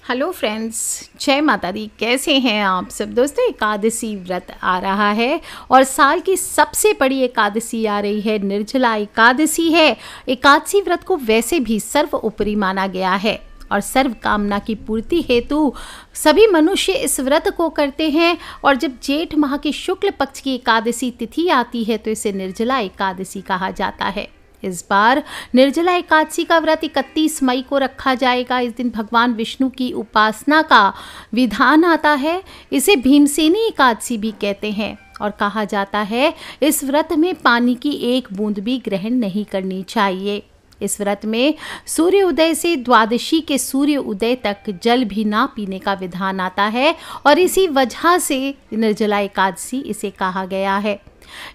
Hello friends, जय माता दी। कैसे हैं आप सब दोस्तों। एकादशी व्रत आ रहा है और साल की सबसे बड़ी एकादशी आ रही है, निर्जला एकादशी है। एकादशी व्रत को वैसे भी सर्वोपरि माना गया है और सर्व कामना की पूर्ति हेतु सभी मनुष्य इस व्रत को करते हैं। और जब जेठ माह की शुक्ल पक्ष की एकादशी तिथि आती है तो इसे निर्जला एकादशी कहा जाता है। इस बार निर्जला एकादशी का व्रत 31 मई को रखा जाएगा। इस दिन भगवान विष्णु की उपासना का विधान आता है। इसे भीमसेनी एकादशी भी कहते हैं और कहा जाता है इस व्रत में पानी की एक बूंद भी ग्रहण नहीं करनी चाहिए। इस व्रत में सूर्य उदय से द्वादशी के सूर्य उदय तक जल भी ना पीने का विधान आता है और इसी वजह से निर्जला एकादशी इसे कहा गया है।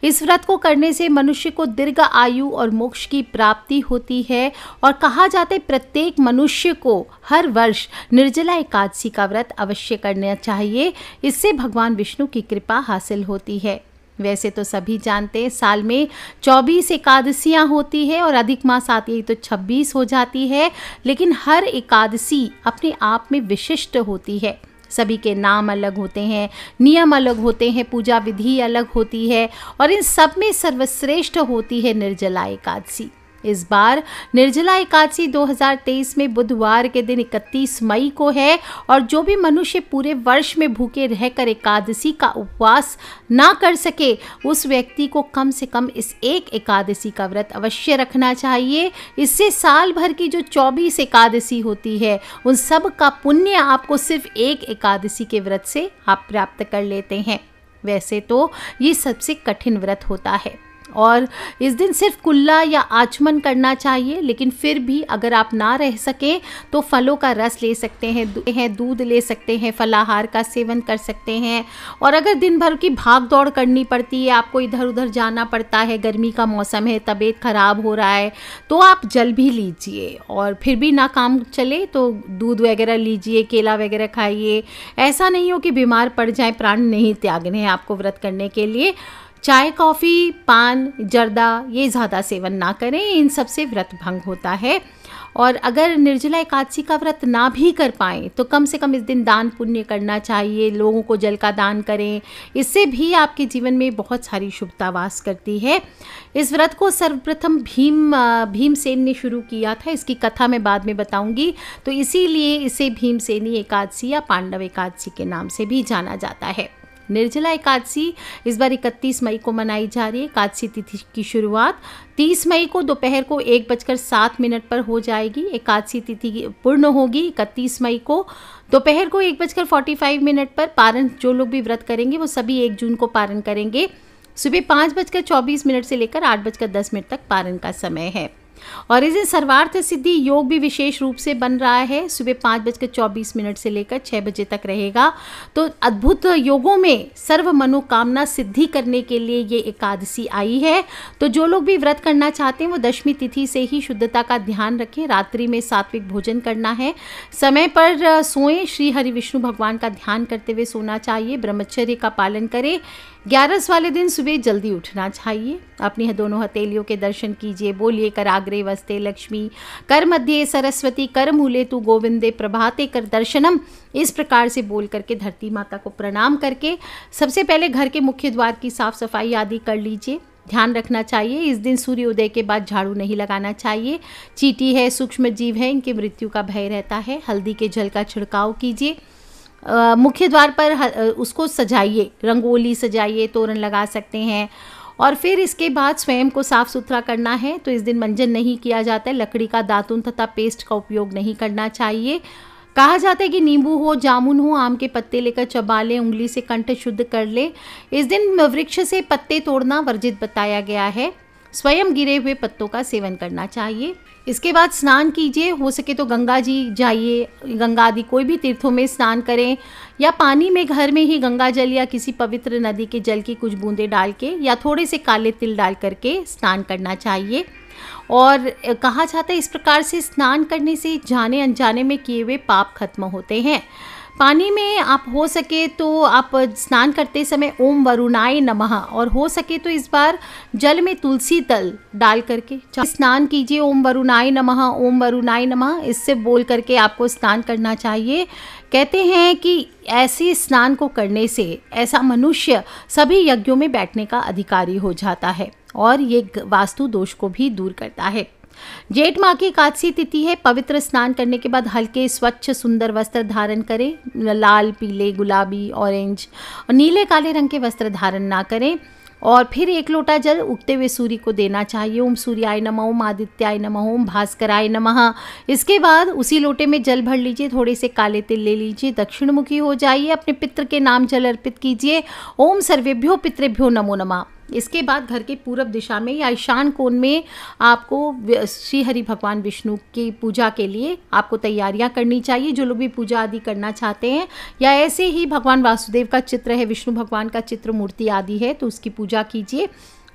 इस व्रत को करने से मनुष्य को दीर्घ आयु और मोक्ष की प्राप्ति होती है और कहा जाता है प्रत्येक मनुष्य को हर वर्ष निर्जला एकादशी का व्रत अवश्य करना चाहिए। इससे भगवान विष्णु की कृपा हासिल होती है। वैसे तो सभी जानते हैं साल में 24 एकादशियाँ होती है और अधिक मास आती है तो 26 हो जाती है, लेकिन हर एकादशी अपने आप में विशिष्ट होती है। सभी के नाम अलग होते हैं, नियम अलग होते हैं, पूजा विधि अलग होती है और इन सब में सर्वश्रेष्ठ होती है निर्जला एकादशी। इस बार निर्जला एकादशी 2023 में बुधवार के दिन 31 मई को है और जो भी मनुष्य पूरे वर्ष में भूखे रहकर एकादशी का उपवास ना कर सके उस व्यक्ति को कम से कम इस एक एकादशी का व्रत अवश्य रखना चाहिए। इससे साल भर की जो 24 एकादशी होती है उन सब का पुण्य आपको सिर्फ एक एकादशी के व्रत से आप प्राप्त कर लेते हैं। वैसे तो ये सबसे कठिन व्रत होता है और इस दिन सिर्फ कुल्ला या आचमन करना चाहिए, लेकिन फिर भी अगर आप ना रह सकें तो फलों का रस ले सकते हैं, दूध ले सकते हैं, फलाहार का सेवन कर सकते हैं। और अगर दिन भर की भाग दौड़ करनी पड़ती है, आपको इधर उधर जाना पड़ता है, गर्मी का मौसम है, तबीयत खराब हो रहा है, तो आप जल भी लीजिए और फिर भी ना काम चले तो दूध वगैरह लीजिए, केला वगैरह खाइए। ऐसा नहीं हो कि बीमार पड़ जाए, प्राण नहीं त्यागने हैं आपको व्रत करने के लिए। चाय, कॉफ़ी, पान, जर्दा ये ज़्यादा सेवन ना करें, इन सब से व्रत भंग होता है। और अगर निर्जला एकादशी का व्रत ना भी कर पाएँ तो कम से कम इस दिन दान पुण्य करना चाहिए, लोगों को जल का दान करें, इससे भी आपके जीवन में बहुत सारी शुभता वास करती है। इस व्रत को सर्वप्रथम भीमसेन ने शुरू किया था, इसकी कथा मैं बाद में बताऊंगी, तो इसीलिए इसे भीमसेनी एकादशी या पांडव एकादशी के नाम से भी जाना जाता है। निर्जला एकादशी इस बार 31 मई को मनाई जा रही है। एकादशी तिथि की शुरुआत 30 मई को दोपहर को 1:07 पर हो जाएगी। एकादशी तिथि पूर्ण होगी 31 मई को दोपहर को 1:45 पर। पारण जो लोग भी व्रत करेंगे वो सभी 1 जून को पारण करेंगे। सुबह 5:24 से लेकर 8:10 तक पारण का समय है। और इस दिन सर्वार्थ सिद्धि योग भी विशेष रूप से बन रहा है। सुबह 5:24 से लेकर 6 बजे तक रहेगा। तो अद्भुत योगों में सर्व मनोकामना सिद्धि करने के लिए ये एकादशी आई है। तो जो लोग भी व्रत करना चाहते हैं वो दशमी तिथि से ही शुद्धता का ध्यान रखें। रात्रि में सात्विक भोजन करना है, समय पर सोएं, श्री हरि विष्णु भगवान का ध्यान करते हुए सोना चाहिए, ब्रह्मचर्य का पालन करें। 11 वाले दिन सुबह जल्दी उठना चाहिए। अपनी दोनों हथेलियों के दर्शन कीजिए, बोलिए कराग्रे वस्ते लक्ष्मी, कर मध्य सरस्वती, कर मूले तू गोविंदे, प्रभाते कर दर्शनम। इस प्रकार से बोल करके धरती माता को प्रणाम करके सबसे पहले घर के मुख्य द्वार की साफ सफाई आदि कर लीजिए। ध्यान रखना चाहिए इस दिन सूर्योदय के बाद झाड़ू नहीं लगाना चाहिए। चींटी है, सूक्ष्म जीव है, इनकी मृत्यु का भय रहता है। हल्दी के जल का छिड़काव कीजिए। मुख्य द्वार पर उसको सजाइए, रंगोली सजाइए, तोरण लगा सकते हैं। और फिर इसके बाद स्वयं को साफ़ सुथरा करना है। तो इस दिन मंजन नहीं किया जाता है। लकड़ी का दातुन तथा पेस्ट का उपयोग नहीं करना चाहिए। कहा जाता है कि नींबू हो, जामुन हो, आम के पत्ते लेकर चबा लें, उंगली से कंठ शुद्ध कर ले। इस दिन वृक्ष से पत्ते तोड़ना वर्जित बताया गया है। स्वयं गिरे हुए पत्तों का सेवन करना चाहिए। इसके बाद स्नान कीजिए, हो सके तो गंगा जी जाइए, गंगा आदि कोई भी तीर्थों में स्नान करें या पानी में घर में ही गंगा जल या किसी पवित्र नदी के जल की कुछ बूंदें डाल के या थोड़े से काले तिल डाल करके स्नान करना चाहिए। और कहा जाता है इस प्रकार से स्नान करने से जाने अनजाने में किए हुए पाप खत्म होते हैं। पानी में आप हो सके तो आप स्नान करते समय ओम वरुणाय नमः, और हो सके तो इस बार जल में तुलसी दल डाल करके स्नान कीजिए। ओम वरुणाय नमः, ओम वरुणाय नमः, इससे बोल करके आपको स्नान करना चाहिए। कहते हैं कि ऐसे स्नान को करने से ऐसा मनुष्य सभी यज्ञों में बैठने का अधिकारी हो जाता है और ये वास्तु दोष को भी दूर करता है। जेठ माह की एकादशी तिथि है। पवित्र स्नान करने के बाद हल्के स्वच्छ सुंदर वस्त्र धारण करें। लाल, पीले, गुलाबी, ऑरेंज और नीले काले रंग के वस्त्र धारण ना करें। और फिर 1 लोटा जल उगते हुए सूर्य को देना चाहिए। ओम सूर्याय नमः, ओम आदित्याय नमः, ओम भास्कराय नमः। इसके बाद उसी लोटे में जल भर लीजिए, थोड़े से काले तिल ले लीजिए, दक्षिण मुखी हो जाइए, अपने पितृ के नाम जल अर्पित कीजिए। ओम सर्वेभ्यो पितृभ्यो नमो नमः। इसके बाद घर के पूर्व दिशा में या ईशान कोण में आपको श्री हरि भगवान विष्णु की पूजा के लिए आपको तैयारियां करनी चाहिए। जो लोग भी पूजा आदि करना चाहते हैं या ऐसे ही भगवान वासुदेव का चित्र है, विष्णु भगवान का चित्र, मूर्ति आदि है, तो उसकी पूजा कीजिए।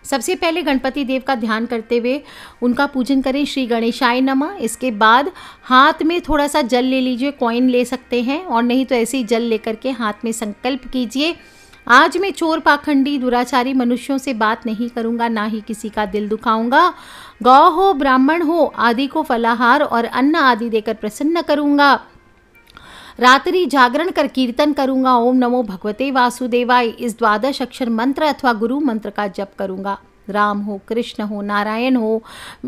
सबसे पहले गणपति देव का ध्यान करते हुए उनका पूजन करें। श्री गणेशाय नमः। इसके बाद हाथ में थोड़ा सा जल ले लीजिए, कॉइन ले सकते हैं, और नहीं तो ऐसे ही जल लेकर के हाथ में संकल्प कीजिए, आज मैं चोर, पाखंडी, दुराचारी मनुष्यों से बात नहीं करूंगा, ना ही किसी का दिल दुखाऊंगा। गौ हो, ब्राह्मण हो आदि को फलाहार और अन्न आदि देकर प्रसन्न करूंगा। रात्रि जागरण कर कीर्तन करूंगा। ओम नमो भगवते वासुदेवाय इस 12 अक्षर मंत्र अथवा गुरु मंत्र का जप करूंगा। राम हो, कृष्ण हो, नारायण हो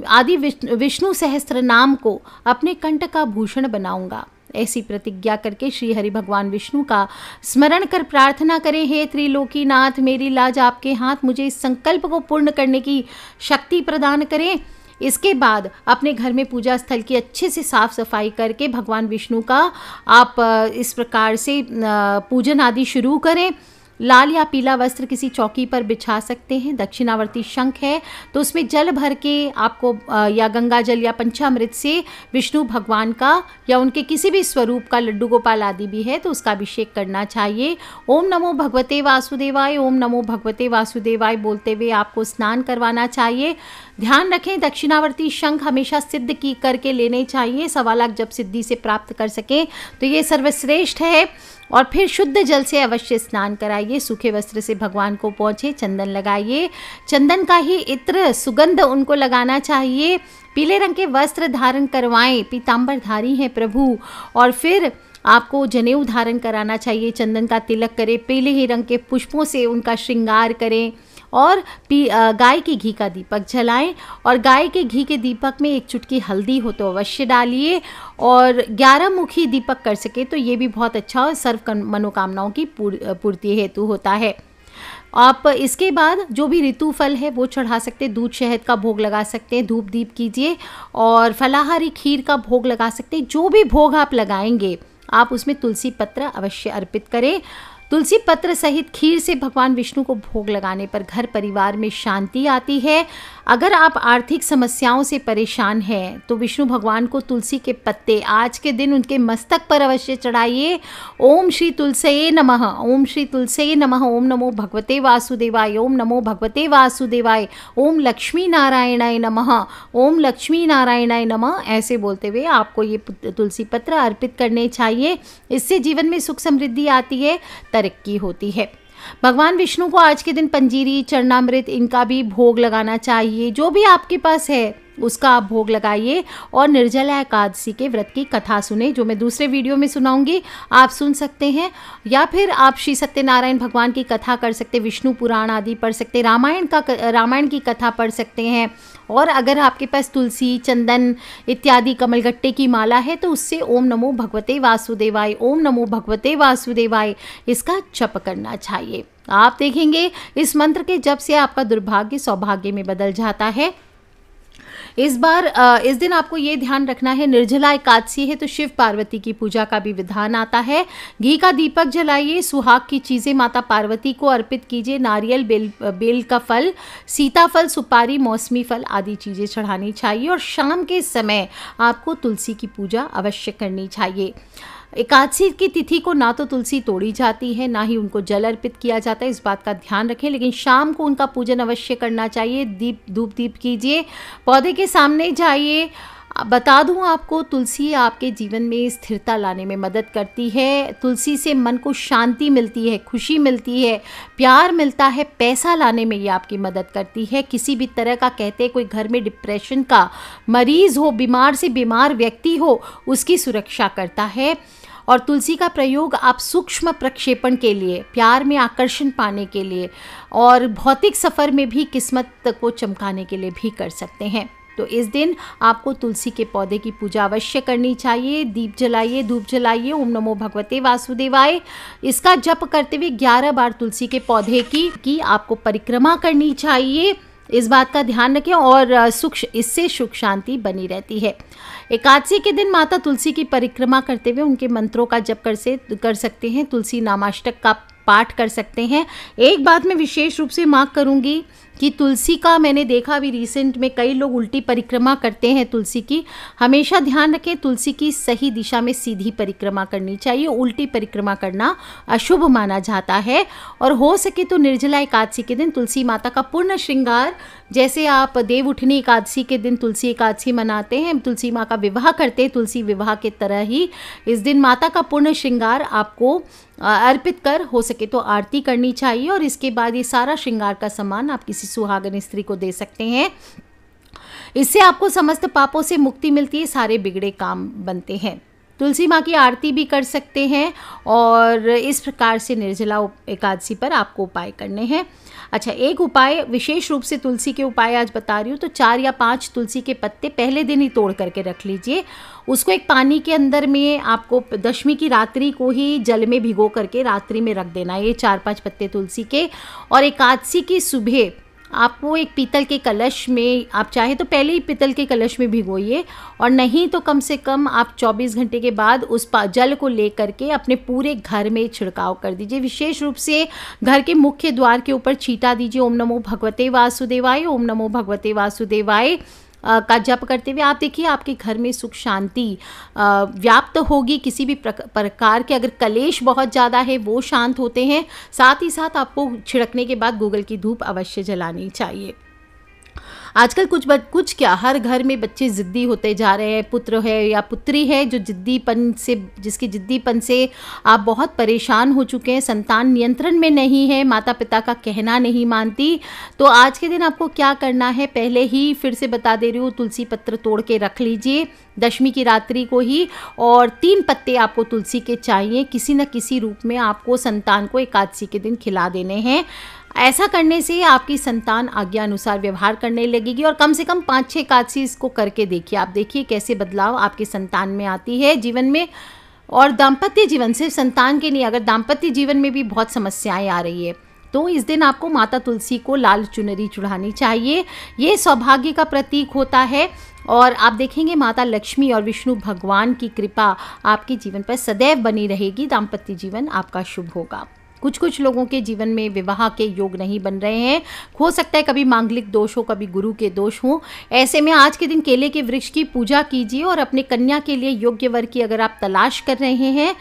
आदि विष्णु सहस्त्र नाम को अपने कंठ का भूषण बनाऊंगा। ऐसी प्रतिज्ञा करके श्री हरि भगवान विष्णु का स्मरण कर प्रार्थना करें, हे त्रिलोकीनाथ, मेरी लाज आपके हाथ, मुझे इस संकल्प को पूर्ण करने की शक्ति प्रदान करें। इसके बाद अपने घर में पूजा स्थल की अच्छे से साफ सफाई करके भगवान विष्णु का आप इस प्रकार से पूजन आदि शुरू करें। लाल या पीला वस्त्र किसी चौकी पर बिछा सकते हैं। दक्षिणावर्ती शंख है तो उसमें जल भर के आपको या गंगा जल या पंचामृत से विष्णु भगवान का या उनके किसी भी स्वरूप का, लड्डू गोपाल आदि भी है तो उसका अभिषेक करना चाहिए। ओम नमो भगवते वासुदेवाय, ओम नमो भगवते वासुदेवाय बोलते हुए आपको स्नान करवाना चाहिए। ध्यान रखें दक्षिणावर्ती शंख हमेशा सिद्ध की करके लेने चाहिए। 1.25 लाख जब सिद्धि से प्राप्त कर सकें तो ये सर्वश्रेष्ठ है। और फिर शुद्ध जल से अवश्य स्नान कराइए। सूखे वस्त्र से भगवान को पोंछे, चंदन लगाइए। चंदन का ही इत्र सुगंध उनको लगाना चाहिए। पीले रंग के वस्त्र धारण करवाएं, पीतांबरधारी हैं प्रभु। और फिर आपको जनेऊ धारण कराना चाहिए, चंदन का तिलक करें, पीले ही रंग के पुष्पों से उनका श्रृंगार करें और गाय के घी का दीपक जलाएं। और गाय के घी के दीपक में 1 चुटकी हल्दी हो तो अवश्य डालिए। और 11 मुखी दीपक कर सके तो ये भी बहुत अच्छा और सर्व मनोकामनाओं की पूर्ति हेतु होता है। आप इसके बाद जो भी ऋतु फल है वो चढ़ा सकते हैं। दूध शहद का भोग लगा सकते हैं, धूप दीप कीजिए और फलाहारी खीर का भोग लगा सकते हैं। जो भी भोग आप लगाएंगे आप उसमें तुलसी पत्र अवश्य अर्पित करें। तुलसी पत्र सहित खीर से भगवान विष्णु को भोग लगाने पर घर परिवार में शांति आती है। अगर आप आर्थिक समस्याओं से परेशान हैं तो विष्णु भगवान को तुलसी के पत्ते आज के दिन उनके मस्तक पर अवश्य चढ़ाइए। ओम श्री तुलसये नमः, ओम श्री तुलसये नमः, ओम नमो भगवते वासुदेवाय, ओम नमो भगवते वासुदेवाय, ओम लक्ष्मी नारायणाय नमः, ओम लक्ष्मी नारायणाय नमः, ऐसे बोलते हुए आपको ये तुलसी पत्र अर्पित करने चाहिए। इससे जीवन में सुख समृद्धि आती है, तरक्की होती है। भगवान विष्णु को आज के दिन पंजीरी, चरणामृत इनका भी भोग लगाना चाहिए। जो भी आपके पास है उसका आप भोग लगाइए और निर्जला एकादशी के व्रत की कथा सुने, जो मैं दूसरे वीडियो में सुनाऊंगी, आप सुन सकते हैं। या फिर आप श्री सत्यनारायण भगवान की कथा कर सकते, विष्णु पुराण आदि पढ़ सकते, रामायण की कथा पढ़ सकते हैं। और अगर आपके पास तुलसी, चंदन इत्यादि कमलगट्टे की माला है तो उससे ओम नमो भगवते वासुदेवाय, ओम नमो भगवते वासुदेवाय इसका जप करना चाहिए। आप देखेंगे इस मंत्र के जप से आपका दुर्भाग्य सौभाग्य में बदल जाता है। इस दिन आपको ये ध्यान रखना है, निर्जला एकादशी है तो शिव पार्वती की पूजा का भी विधान आता है। घी का दीपक जलाइए, सुहाग की चीज़ें माता पार्वती को अर्पित कीजिए। नारियल, बेल का फल, सीताफल, सुपारी, मौसमी फल आदि चीज़ें चढ़ानी चाहिए। और शाम के समय आपको तुलसी की पूजा अवश्य करनी चाहिए। एकादशी की तिथि को ना तो तुलसी तोड़ी जाती है, ना ही उनको जल अर्पित किया जाता है, इस बात का ध्यान रखें। लेकिन शाम को उनका पूजन अवश्य करना चाहिए। धूप दीप कीजिए, पौधे के सामने जाइए, बता दूं आपको, तुलसी आपके जीवन में स्थिरता लाने में मदद करती है। तुलसी से मन को शांति मिलती है, खुशी मिलती है, प्यार मिलता है, पैसा लाने में ये आपकी मदद करती है। किसी भी तरह का, कहते हैं कोई घर में डिप्रेशन का मरीज़ हो, बीमार से बीमार व्यक्ति हो, उसकी सुरक्षा करता है। और तुलसी का प्रयोग आप सूक्ष्म प्रक्षेपण के लिए, प्यार में आकर्षण पाने के लिए और भौतिक सफ़र में भी किस्मत को चमकाने के लिए भी कर सकते हैं। तो इस दिन आपको तुलसी के पौधे की पूजा अवश्य करनी चाहिए। दीप जलाइए, धूप जलाइए, ओम नमो भगवते वासुदेवाय, इसका जप करते हुए 11 बार तुलसी के पौधे की आपको परिक्रमा करनी चाहिए। इस बात का ध्यान रखें और इससे सुख शांति बनी रहती है। एकादशी के दिन माता तुलसी की परिक्रमा करते हुए उनके मंत्रों का जप कर सकते हैं। तुलसी नामाष्टक का पाठ कर सकते हैं। एक बात मैं विशेष रूप से मार्क करूंगी कि तुलसी का मैंने देखा अभी रिसेंट में कई लोग उल्टी परिक्रमा करते हैं तुलसी की। हमेशा ध्यान रखें, तुलसी की सही दिशा में सीधी परिक्रमा करनी चाहिए। उल्टी परिक्रमा करना अशुभ माना जाता है। और हो सके तो निर्जला एकादशी के दिन तुलसी माता का पूर्ण श्रृंगार, जैसे आप देव उठनी एकादशी के दिन तुलसी एकादशी मनाते हैं, तुलसी माँ का विवाह करते हैं, तुलसी विवाह के तरह ही इस दिन माता का पूर्ण श्रृंगार आपको अर्पित कर, हो सके तो आरती करनी चाहिए। और इसके बाद ये सारा श्रृंगार का सामान आप किसी सुहागन स्त्री को दे सकते हैं। इससे आपको समस्त पापों से मुक्ति मिलती है, सारे बिगड़े काम बनते हैं। तुलसी माँ की आरती भी कर सकते हैं और इस प्रकार से निर्जला एकादशी पर आपको उपाय करने हैं। अच्छा, एक उपाय विशेष रूप से तुलसी के उपाय आज बता रही हूँ। तो 4 या 5 तुलसी के पत्ते पहले दिन ही तोड़ करके रख लीजिए। उसको एक पानी के अंदर में आपको दशमी की रात्रि को ही जल में भिगो करके रात्रि में रख देना है, ये 4-5 पत्ते तुलसी के। और एकादशी की सुबह आपको एक पीतल के कलश में, आप चाहे तो पहले ही पीतल के कलश में भिगोइए, और नहीं तो कम से कम आप 24 घंटे के बाद उस जल को ले करके अपने पूरे घर में छिड़काव कर दीजिए। विशेष रूप से घर के मुख्य द्वार के ऊपर छींटा दीजिए। ओम नमो भगवते वासुदेवाय, ओम नमो भगवते वासुदेवाय का जप करते हुए आप देखिए आपके घर में सुख शांति व्याप्त होगी। किसी भी प्रकार के अगर कलेश बहुत ज़्यादा है वो शांत होते हैं। साथ ही साथ आपको छिड़कने के बाद गूगल की धूप अवश्य जलानी चाहिए। आजकल कुछ क्या हर घर में बच्चे ज़िद्दी होते जा रहे हैं। पुत्र है या पुत्री है जो जिसके ज़िद्दीपन से आप बहुत परेशान हो चुके हैं, संतान नियंत्रण में नहीं है, माता पिता का कहना नहीं मानती। तो आज के दिन आपको क्या करना है, पहले ही फिर से बता दे रही हूँ, तुलसी पत्र तोड़ के रख लीजिए दशमी की रात्रि को ही। और 3 पत्ते आपको तुलसी के चाहिए, किसी न किसी रूप में आपको संतान को एकादशी के दिन खिला देने हैं। ऐसा करने से आपकी संतान आज्ञा अनुसार व्यवहार करने लगेगी। और कम से कम 5-6 एकादशी इसको करके देखिए, आप देखिए कैसे बदलाव आपके संतान में आती है जीवन में। और दाम्पत्य जीवन, सिर्फ संतान के नहीं, अगर दाम्पत्य जीवन में भी बहुत समस्याएं आ रही है तो इस दिन आपको माता तुलसी को लाल चुनरी चढ़ानी चाहिए। ये सौभाग्य का प्रतीक होता है। और आप देखेंगे माता लक्ष्मी और विष्णु भगवान की कृपा आपके जीवन पर सदैव बनी रहेगी। दाम्पत्य जीवन आपका शुभ होगा। कुछ लोगों के जीवन में विवाह के योग नहीं बन रहे हैं, हो सकता है कभी मांगलिक दोष हो, कभी गुरु के दोष हो। ऐसे में आज के दिन केले के वृक्ष की पूजा कीजिए और अपने कन्या के लिए योग्य वर की अगर आप तलाश कर रहे हैं,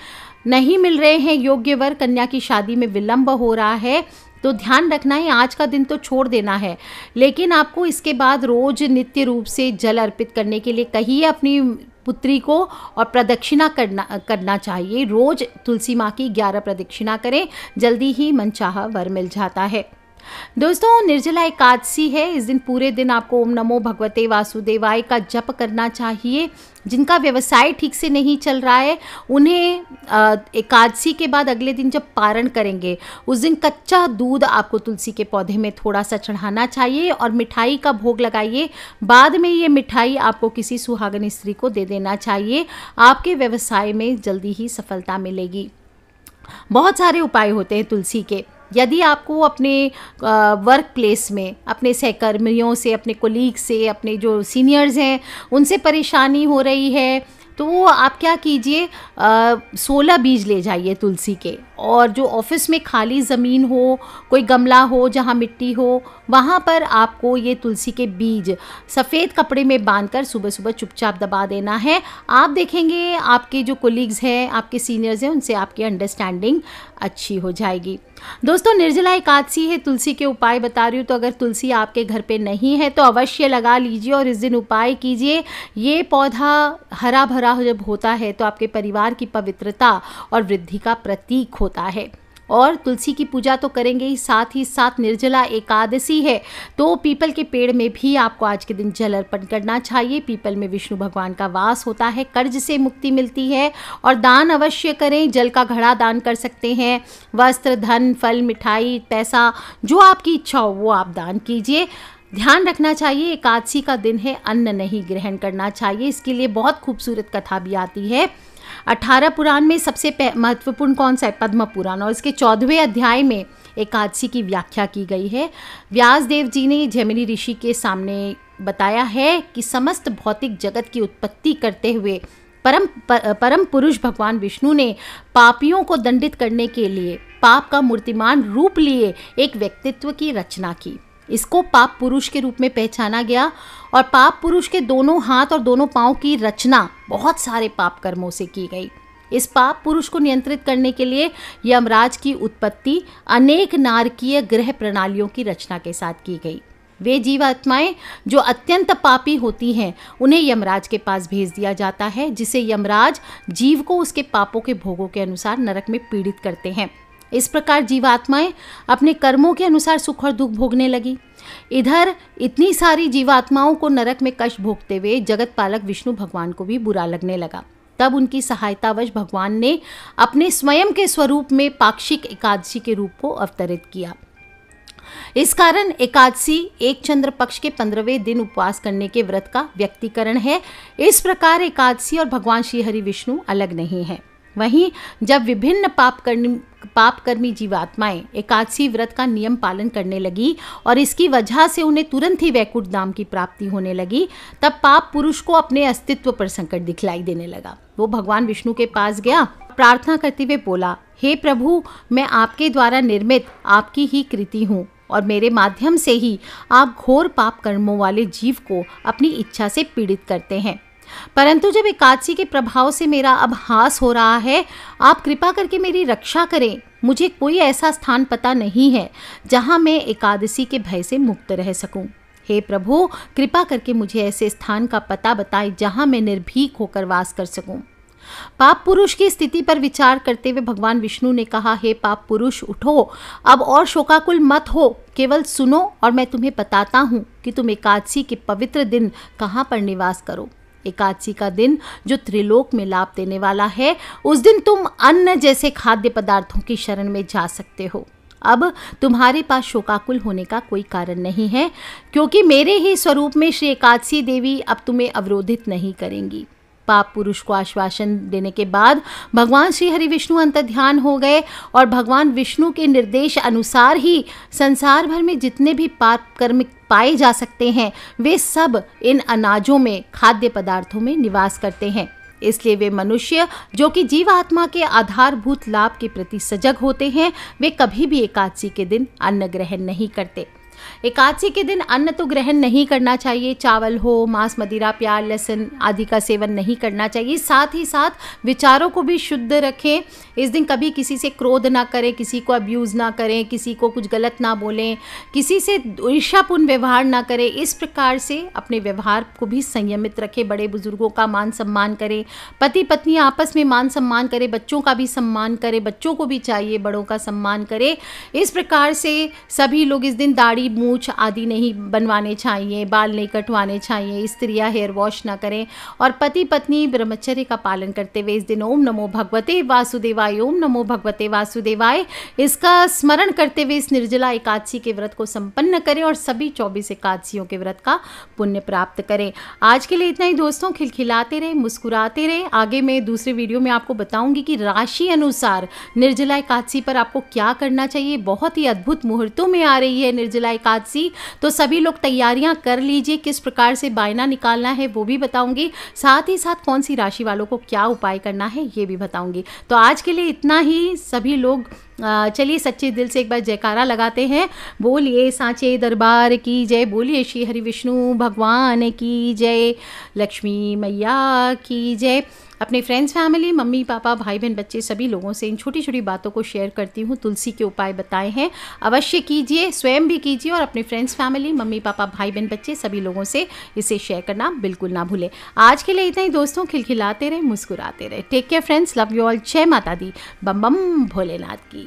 नहीं मिल रहे हैं योग्य वर, कन्या की शादी में विलंब हो रहा है, तो ध्यान रखना है आज का दिन तो छोड़ देना है। लेकिन आपको इसके बाद रोज नित्य रूप से जल अर्पित करने के लिए कहिए अपनी पुत्री को, और प्रदक्षिणा करना चाहिए। रोज तुलसी माँ की 11 प्रदक्षिणा करें, जल्दी ही मनचाहा वर मिल जाता है। दोस्तों, निर्जला एकादशी है। इस दिन पूरे दिन आपको ओम नमो भगवते वासुदेवाय का जप करना चाहिए। जिनका व्यवसाय ठीक से नहीं चल रहा है उन्हें एकादशी के बाद अगले दिन जब पारण करेंगे उस दिन कच्चा दूध आपको तुलसी के पौधे में थोड़ा सा चढ़ाना चाहिए और मिठाई का भोग लगाइए। बाद में ये मिठाई आपको किसी सुहागन स्त्री को दे देना चाहिए। आपके व्यवसाय में जल्दी ही सफलता मिलेगी। बहुत सारे उपाय होते हैं तुलसी के। यदि आपको अपने वर्क प्लेस में अपने सहकर्मियों से, अपने कोलीग से, अपने जो सीनियर्स हैं उनसे परेशानी हो रही है तो आप क्या कीजिए, 16 बीज ले जाइए तुलसी के और जो ऑफिस में खाली ज़मीन हो, कोई गमला हो जहाँ मिट्टी हो, वहाँ पर आपको ये तुलसी के बीज सफ़ेद कपड़े में बांधकर सुबह सुबह चुपचाप दबा देना है। आप देखेंगे आपके जो कोलीग्स हैं, आपके सीनियर्स हैं, उनसे आपकी अंडरस्टैंडिंग अच्छी हो जाएगी। दोस्तों, निर्जला एकादशी है, तुलसी के उपाय बता रही हूँ, तो अगर तुलसी आपके घर पे नहीं है तो अवश्य लगा लीजिए और इस दिन उपाय कीजिए। ये पौधा हरा भरा जब होता है तो आपके परिवार की पवित्रता और वृद्धि का प्रतीक होता है। और तुलसी की पूजा तो करेंगे ही साथ निर्जला एकादशी है तो पीपल के पेड़ में भी आपको आज के दिन जल अर्पण करना चाहिए। पीपल में विष्णु भगवान का वास होता है, कर्ज से मुक्ति मिलती है। और दान अवश्य करें, जल का घड़ा दान कर सकते हैं, वस्त्र, धन, फल, मिठाई, पैसा, जो आपकी इच्छा हो वो आप दान कीजिए। ध्यान रखना चाहिए, एकादशी का दिन है, अन्न नहीं ग्रहण करना चाहिए। इसके लिए बहुत खूबसूरत कथा भी आती है। 18 पुराण में सबसे महत्वपूर्ण कौन सा है? पद्म पुराण, और इसके 14वें अध्याय में एकादशी की व्याख्या की गई है। व्यास देव जी ने जैमिनी ऋषि के सामने बताया है कि समस्त भौतिक जगत की उत्पत्ति करते हुए परम पुरुष भगवान विष्णु ने पापियों को दंडित करने के लिए पाप का मूर्तिमान रूप लिए एक व्यक्तित्व की रचना की। इसको पाप पुरुष के रूप में पहचाना गया और पाप पुरुष के दोनों हाथ और दोनों पांव की रचना बहुत सारे पाप कर्मों से की गई। इस पाप पुरुष को नियंत्रित करने के लिए यमराज की उत्पत्ति अनेक नारकीय ग्रह प्रणालियों की रचना के साथ की गई। वे जीवात्माएं जो अत्यंत पापी होती हैं उन्हें यमराज के पास भेज दिया जाता है, जिसे यमराज जीव को उसके पापों के भोगों के अनुसार नरक में पीड़ित करते हैं। इस प्रकार जीवात्माएं अपने कर्मों के अनुसार सुख और दुख भोगने लगी। इधर इतनी सारी जीवात्माओं को नरक में कष्ट भोगते हुए जगत पालक विष्णु भगवान को भी बुरा लगने लगा। तब उनकी सहायतावश भगवान ने अपने स्वयं के स्वरूप में पाक्षिक एकादशी के रूप को अवतरित किया। इस कारण एकादशी एक चंद्र पक्ष के 15वें दिन उपवास करने के व्रत का व्यक्तीकरण है। इस प्रकार एकादशी और भगवान श्री हरि विष्णु अलग नहीं है। वहीं जब विभिन्न पापकर्मी जीवात्माएं एकादशी व्रत का नियम पालन करने लगी और इसकी वजह से उन्हें तुरंत ही वैकुंठ धाम की प्राप्ति होने लगी, तब पाप पुरुष को अपने अस्तित्व पर संकट दिखलाई देने लगा। वो भगवान विष्णु के पास गया, प्रार्थना करते हुए बोला, हे प्रभु, मैं आपके द्वारा निर्मित आपकी ही कृति हूँ और मेरे माध्यम से ही आप घोर पाप कर्मों वाले जीव को अपनी इच्छा से पीड़ित करते हैं। परंतु जब एकादशी के प्रभाव से मेरा अब हास हो रहा है, आप कृपा करके मेरी रक्षा करें। मुझे कोई ऐसा स्थान पता नहीं है जहां मैं एकादशी के भय से मुक्त रह सकूं। हे प्रभु, कृपा करके मुझे ऐसे स्थान का पता बताएं जहां मैं निर्भीक होकर वास कर सकूं। पाप पुरुष की स्थिति पर विचार करते हुए भगवान विष्णु ने कहा, हे पाप पुरुष, उठो, अब और शोकाकुल मत हो, केवल सुनो और मैं तुम्हें बताता हूँ कि तुम एकादशी के पवित्र दिन कहाँ पर निवास करो। एकादशी का दिन जो त्रिलोक में लाभ देने वाला है, उस दिन तुम अन्न जैसे खाद्य पदार्थों की शरण में जा सकते हो। अब तुम्हारे पास शोकाकुल होने का कोई कारण नहीं है, क्योंकि मेरे ही स्वरूप में श्री एकादशी देवी अब तुम्हें अवरोधित नहीं करेंगी। पाप पुरुष को आश्वासन देने के बाद भगवान श्री हरि विष्णु अंतर्ध्यान हो गए और भगवान विष्णु के निर्देश अनुसार ही संसार भर में जितने भी पाप कर्म पाए जा सकते हैं वे सब इन अनाजों में, खाद्य पदार्थों में निवास करते हैं। इसलिए वे मनुष्य जो कि जीवात्मा के आधारभूत लाभ के प्रति सजग होते हैं, वे कभी भी एकादशी के दिन अन्न ग्रहण नहीं करते। एकादशी के दिन अन्न तो ग्रहण नहीं करना चाहिए, चावल हो, मांस, मदिरा, प्याज, लहसुन आदि का सेवन नहीं करना चाहिए। साथ ही साथ विचारों को भी शुद्ध रखें। इस दिन कभी किसी से क्रोध ना करें, किसी को अब्यूज़ ना करें, किसी को कुछ गलत ना बोलें, किसी से ईर्ष्यापूर्ण व्यवहार ना करें। इस प्रकार से अपने व्यवहार को भी संयमित रखें। बड़े बुजुर्गों का मान सम्मान करें, पति पत्नी आपस में मान सम्मान करें, बच्चों का भी सम्मान करें, बच्चों को भी चाहिए बड़ों का सम्मान करें। इस प्रकार से सभी लोग इस दिन दाढ़ी, मूछ आदि नहीं बनवाने चाहिए, बाल नहीं कटवाने चाहिए, स्त्रियां हेयर वॉश ना करें और पति पत्नी ब्रह्मचर्य का पालन करते हुए इस दिन ओम नमो भगवते वासुदेवाय, ओम नमो भगवते वासुदेवाय इसका स्मरण करते हुए इस निर्जला एकादशी के व्रत को संपन्न करें और सभी 24 एकादशियों के व्रत का पुण्य प्राप्त करें। आज के लिए इतना ही दोस्तों। खिलखिलाते रहे, मुस्कुराते रहे। आगे मैं दूसरे वीडियो में आपको बताऊंगी कि राशि अनुसार निर्जला एकादशी पर आपको क्या करना चाहिए। बहुत ही अद्भुत मुहूर्तों में आ रही है निर्जला एकादशी, तो सभी लोग तैयारियां कर लीजिए। किस प्रकार से बायना निकालना है वो भी बताऊंगी, साथ ही साथ कौन सी राशि वालों को क्या उपाय करना है ये भी बताऊंगी। तो आज के लिए इतना ही। सभी लोग चलिए सच्चे दिल से एक बार जयकारा लगाते हैं। बोलिए सांचे दरबार की जय, बोलिए श्री हरि विष्णु भगवान की जय, लक्ष्मी मैया की जय। अपने फ्रेंड्स, फैमिली, मम्मी पापा, भाई बहन, बच्चे सभी लोगों से इन छोटी छोटी बातों को शेयर करती हूँ। तुलसी के उपाय बताए हैं, अवश्य कीजिए, स्वयं भी कीजिए और अपने फ्रेंड्स, फैमिली, मम्मी पापा, भाई बहन, बच्चे सभी लोगों से इसे शेयर करना बिल्कुल ना भूलें। आज के लिए इतना ही दोस्तों। खिलखिलाते रहे, मुस्कुराते रहे। Take care friends, love you all. जय माता दी, बम बम भोलेनाथ की।